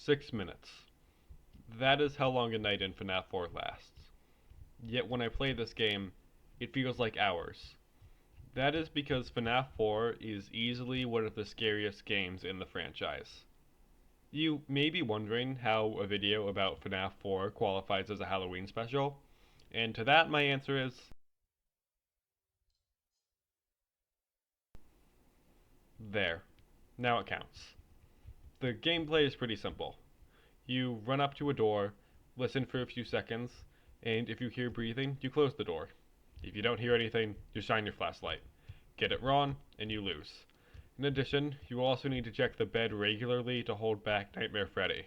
6 minutes. That is how long a night in Fnaf 4 lasts. Yet when I play this game, it feels like hours. That is because Fnaf 4 is easily one of the scariest games in the franchise. You may be wondering how a video about Fnaf 4 qualifies as a Halloween special, and to that my answer is there. Now it counts. The gameplay is pretty simple. You run up to a door, listen for a few seconds, and if you hear breathing, you close the door. If you don't hear anything, you shine your flashlight. Get it wrong, and you lose. In addition, you will also need to check the bed regularly to hold back Nightmare Freddy,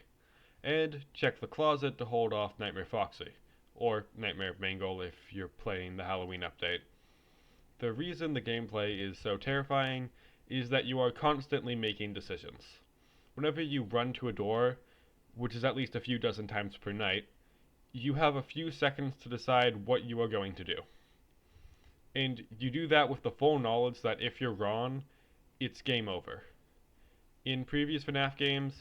and check the closet to hold off Nightmare Foxy, or Nightmare Mangle if you're playing the Halloween update. The reason the gameplay is so terrifying is that you are constantly making decisions. Whenever you run to a door, which is at least a few dozen times per night, you have a few seconds to decide what you are going to do. And you do that with the full knowledge that if you're wrong, it's game over. In previous FNAF games,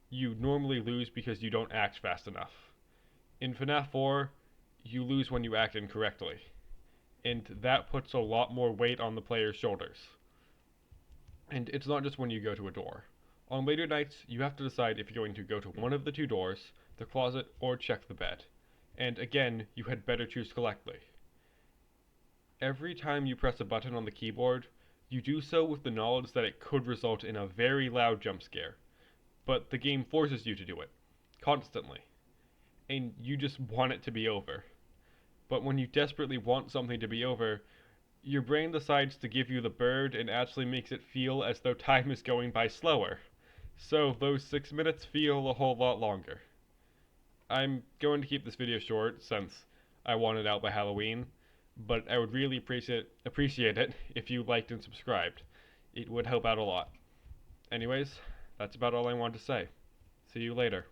you normally lose because you don't act fast enough. In FNAF 4, you lose when you act incorrectly, and that puts a lot more weight on the player's shoulders. And it's not just when you go to a door. On later nights, you have to decide if you're going to go to one of the two doors, the closet, or check the bed. And again, you had better choose correctly. Every time you press a button on the keyboard, you do so with the knowledge that it could result in a very loud jump scare. But the game forces you to do it, constantly. And you just want it to be over. But when you desperately want something to be over, your brain decides to give you the bird and actually makes it feel as though time is going by slower. So those 6 minutes feel a whole lot longer. I'm going to keep this video short since I want it out by Halloween, but I would really appreciate it if you liked and subscribed. It would help out a lot. Anyways, that's about all I want to say. See you later.